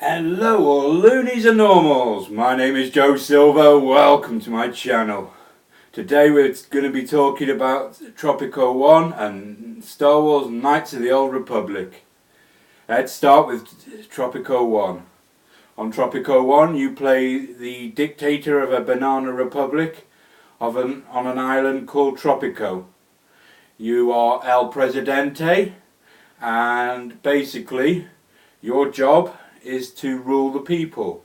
Hello all loonies and normals, my name is Joe Silver, welcome to my channel. Today we're going to be talking about Tropico 1 and Star Wars Knights of the Old Republic. Let's start with Tropico 1. On Tropico 1 you play the dictator of a banana republic on an island called Tropico. You are El Presidente and basically your job is to rule the people.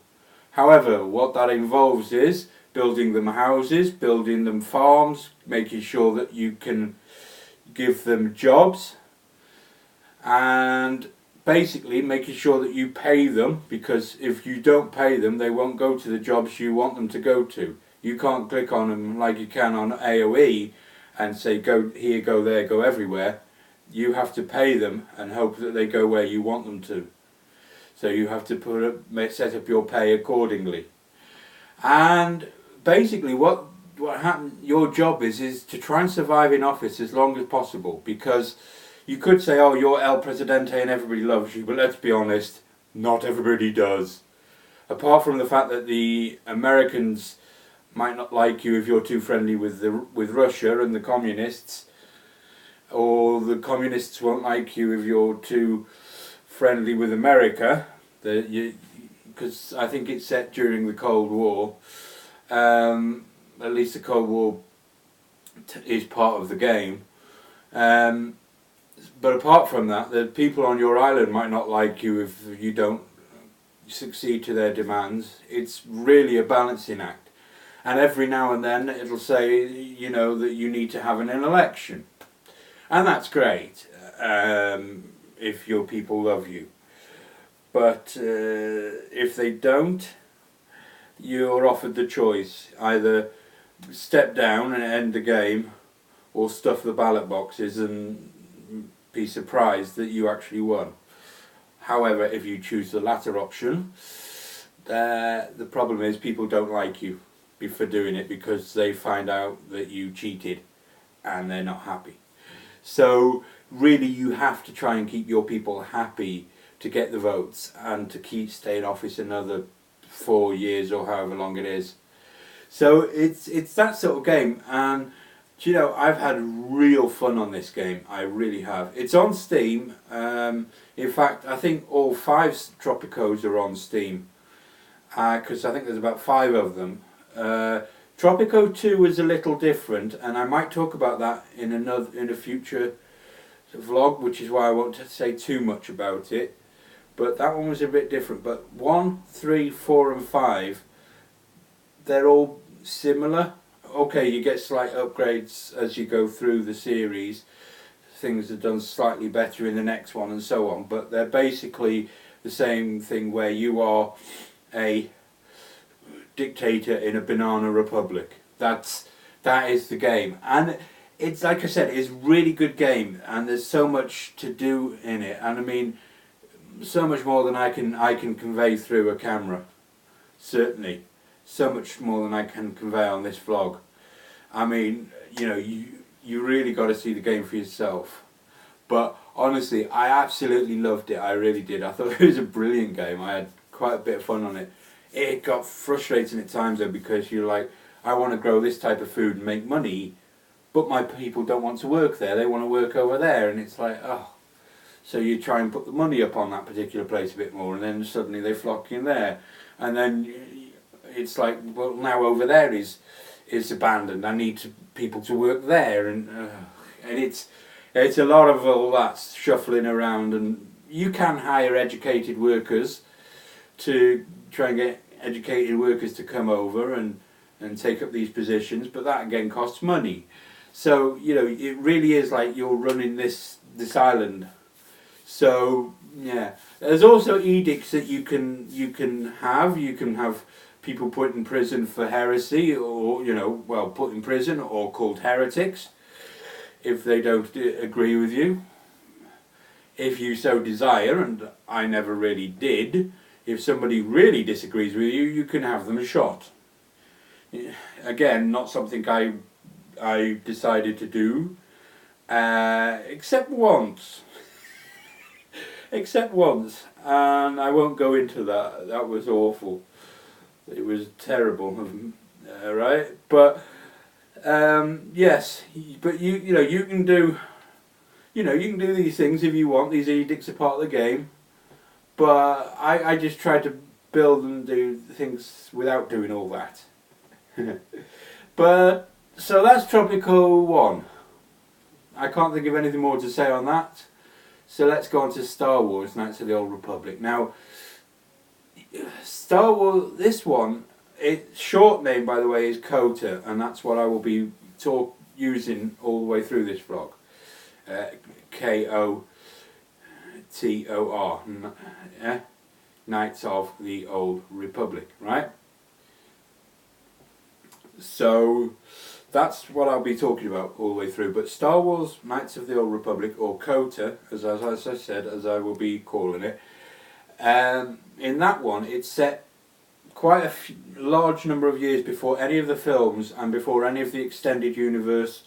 However, what that involves is building them houses, building them farms, making sure that you can give them jobs, and basically making sure that you pay them, because if you don't pay them they won't go to the jobs you want them to go to. You can't click on them like you can on AOE and say go here, go there, go everywhere. You have to pay them and hope that they go where you want them to. So you have to set up your pay accordingly. And basically what happens, your job is to try and survive in office as long as possible, because you could say, oh, you're El Presidente and everybody loves you, but let's be honest, not everybody does. Apart from the fact that the Americans might not like you if you're too friendly with Russia and the communists, or the communists won't like you if you're too friendly with America, because I think it's set during the Cold War. At least the Cold War is part of the game. But apart from that, the people on your island might not like you if you don't succeed to their demands. It's really a balancing act. And every now and then it'll say, you know, that you need to have an election. And that's great. If your people love you. But if they don't, you're offered the choice: either step down and end the game, or stuff the ballot boxes and be surprised that you actually won. However, if you choose the latter option, the problem is people don't like you for doing it, because they find out that you cheated and they're not happy. So really you have to try and keep your people happy to get the votes and to stay in office another 4 years or however long it is. So it's that sort of game, and you know, I've had real fun on this game. I really have. It's on Steam. In fact, I think all 5 Tropicos are on Steam, because I think there's about 5 of them. Tropico 2 is a little different, and I might talk about that in a future vlog, which is why I won't say too much about it. But that one was a bit different. But 1, 3, 4 and 5, they're all similar. Okay, you get slight upgrades as you go through the series. Things are done slightly better in the next one and so on, but they're basically the same thing, where you are a dictator in a banana republic. That is the game, and it's, like I said, it's a really good game, and there's so much to do in it, and I mean so much more than I can convey through a camera. Certainly so much more than I can convey on this vlog. I mean, you know, you really got to see the game for yourself. But honestly, I absolutely loved it. I really did. I thought it was a brilliant game. I had quite a bit of fun on it. It got frustrating at times though, because you're like, I want to grow this type of food and make money, but my people don't want to work there, they want to work over there, and it's like, oh. So you try and put the money up on that particular place a bit more, and then suddenly they flock in there, and then it's like, well, now over there is abandoned, I need people to work there, and it's a lot of all that shuffling around. And you can hire educated workers to try and get educated workers to come over and take up these positions, but that again costs money. So you know, it really is like you're running this island. So yeah, there's also edicts that you can have people put in prison for heresy, or you know, well, put in prison or called heretics if they don't agree with you. If you so desire, and I never really did, if somebody really disagrees with you, you can have them shot. Again, not something I decided to do, except once. Except once. and I won't go into that. That was awful. It was terrible, right? But yes, but you know you can do, you know, you can do these things if you want. These edicts are part of the game. But I just try to build and do things without doing all that. But so that's Tropico 1. I can't think of anything more to say on that. So let's go on to Star Wars, Knights of the Old Republic. Now, Star Wars, this one, its short name, by the way, is KOTOR, and that's what I will be using all the way through this vlog. KOTOR, Knights of the Old Republic, right? So that's what I'll be talking about all the way through. But Star Wars Knights of the Old Republic, or KOTOR, as I said, as I will be calling it, in that one it's set quite a large number of years before any of the films and before any of the extended universe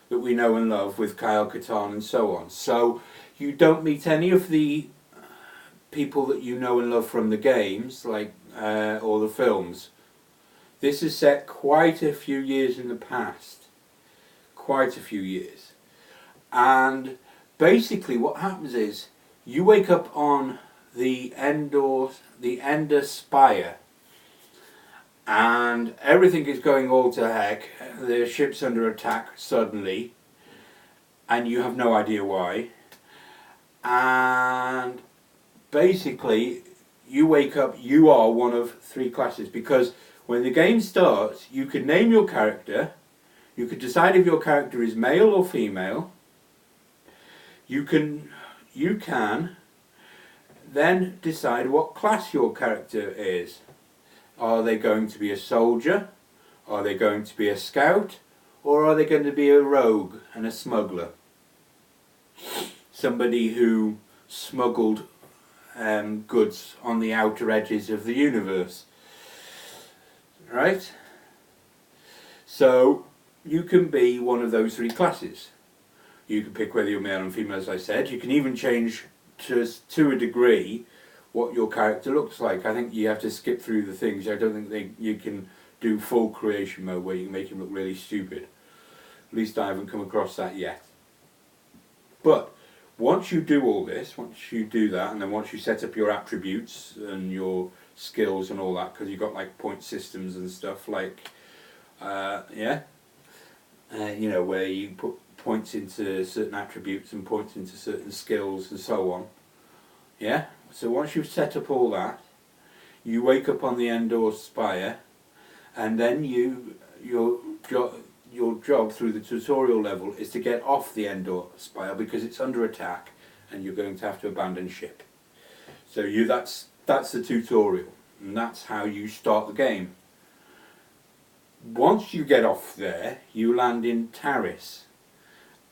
that we know and love with Kyle Katarn and so on. So you don't meet any of the people that you know and love from the games, like or the films. This is set quite a few years in the past. Quite a few years. And basically what happens is you wake up on the Endor Spire, and everything is going all to heck. The ship's under attack suddenly, and you have no idea why. And basically you wake up, you are one of 3 classes, because when the game starts you can name your character, you could decide if your character is male or female, you can then decide what class your character is. Are they going to be a soldier, are they going to be a scout, or are they going to be a rogue and a smuggler? Somebody who smuggled goods on the outer edges of the universe. Right? So you can be one of those 3 classes. You can pick whether you're male and female, as I said. You can even change to a degree what your character looks like. I think you have to skip through the things. I don't think you can do full creation mode where you can make him look really stupid. At least I haven't come across that yet. But once you do all this, once you do that, and then once you set up your attributes and your skills and all that, because you've got like point systems and stuff, like you know, where you put points into certain attributes and points into certain skills and so on. Yeah, so once you've set up all that, you wake up on the Endor Spire, and then your job through the tutorial level is to get off the Endor Spire because it's under attack and you're going to have to abandon ship. So that's the tutorial, and that's how you start the game. Once you get off there, you land in Taris,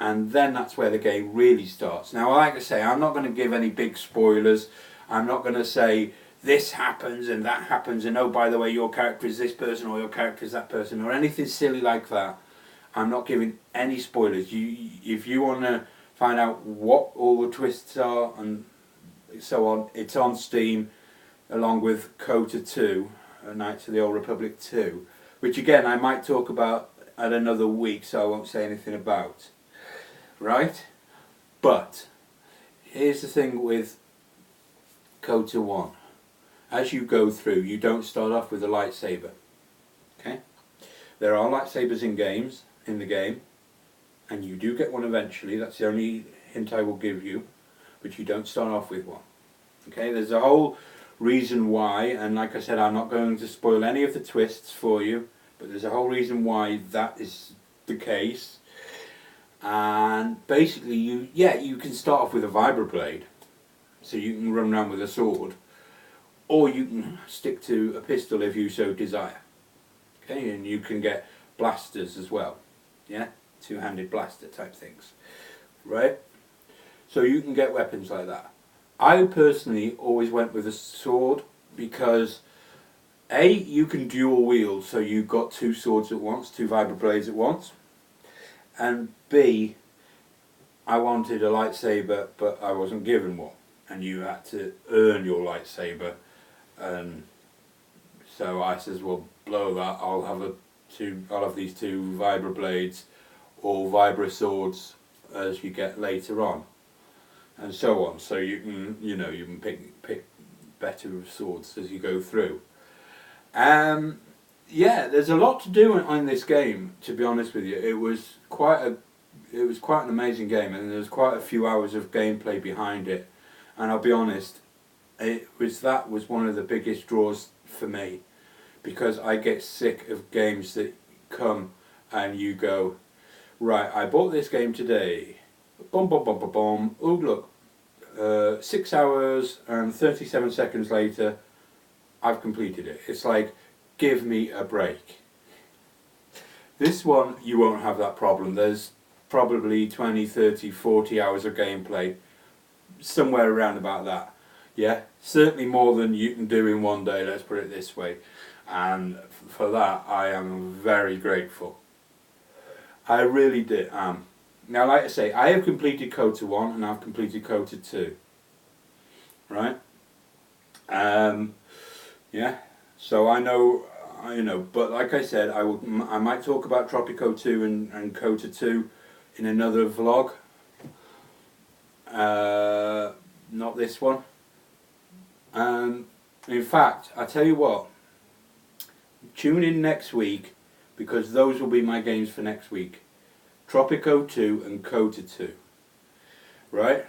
and then that's where the game really starts. Now, like I say, I'm not going to give any big spoilers. I'm not going to say this happens and that happens and oh, by the way, your character is this person or your character is that person or anything silly like that. I'm not giving any spoilers. If you want to find out what all the twists are and so on, it's on Steam along with KOTOR 2, Knights of the Old Republic 2, which again I might talk about at another week, so I won't say anything about. Right? But here's the thing with KOTOR 1. As you go through, you don't start off with a lightsaber. Okay? There are lightsabers in the game, and you do get one eventually. That's the only hint I will give you, but you don't start off with one. Okay? There's a whole reason why, and like I said, I'm not going to spoil any of the twists for you, but there's a whole reason why that is the case. And basically you can start off with a vibroblade, so you can run around with a sword, or you can stick to a pistol if you so desire. Okay, and you can get blasters as well, yeah, two-handed blaster type things, right? So you can get weapons like that. I personally always went with a sword because A, you can dual wield, so you've got 2 swords at once, 2 vibroblades at once, and B, I wanted a lightsaber but I wasn't given one. and you had to earn your lightsaber. And so I says, well, blow that. I'll have these two vibra blades or vibra swords as you get later on, and so on. So you can, you can pick better swords as you go through. Yeah, there's a lot to do in this game. To be honest with you, it was quite an amazing game, and there's quite a few hours of gameplay behind it. And I'll be honest, that was one of the biggest draws for me, because I get sick of games that come and you go, right, I bought this game today, boom, boom, boom, boom, boom, oh look, 6 hours and 37 seconds later, I've completed it. It's like, give me a break. This one, you won't have that problem. There's probably 20, 30, 40 hours of gameplay, somewhere around about that. Yeah, certainly more than you can do in one day, let's put it this way. And for that, I am very grateful. I really did. Now, like I say, I have completed KOTOR 1 and I've completed KOTOR 2. Right? Yeah. So I know, but like I said, I might talk about Tropico 2 and KOTOR 2 in another vlog. Not this one. In fact, I tell you what, tune in next week, because those will be my games for next week. Tropico 2 and KOTOR 2. Right?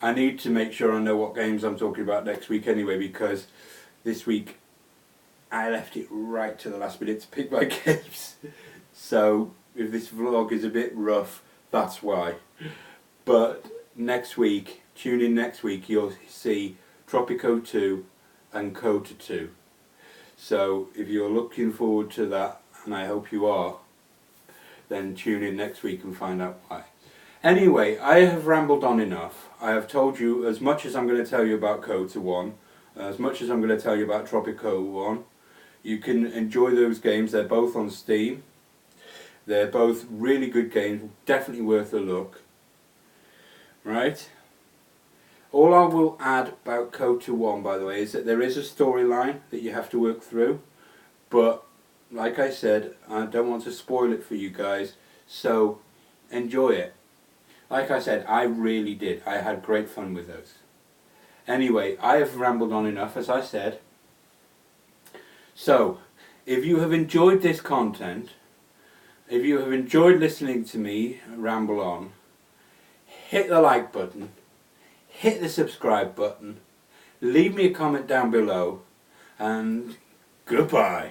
I need to make sure I know what games I'm talking about next week anyway, because this week I left it right to the last minute to pick my games. So if this vlog is a bit rough, that's why. But next week, tune in next week, you'll see Tropico 2 and KOTOR 2. So if you're looking forward to that, and I hope you are, then tune in next week and find out why. Anyway, I have rambled on enough. I have told you as much as I'm going to tell you about KOTOR 1, as much as I'm going to tell you about Tropico 1. You can enjoy those games. They're both on Steam. They're both really good games, definitely worth a look. Right? All I will add about KOTOR 1, by the way, is that there is a storyline that you have to work through. But, like I said, I don't want to spoil it for you guys, so enjoy it. Like I said, I really did. I had great fun with those. Anyway, I have rambled on enough, as I said. So, if you have enjoyed this content, if you have enjoyed listening to me ramble on, hit the like button, hit the subscribe button, leave me a comment down below, and goodbye.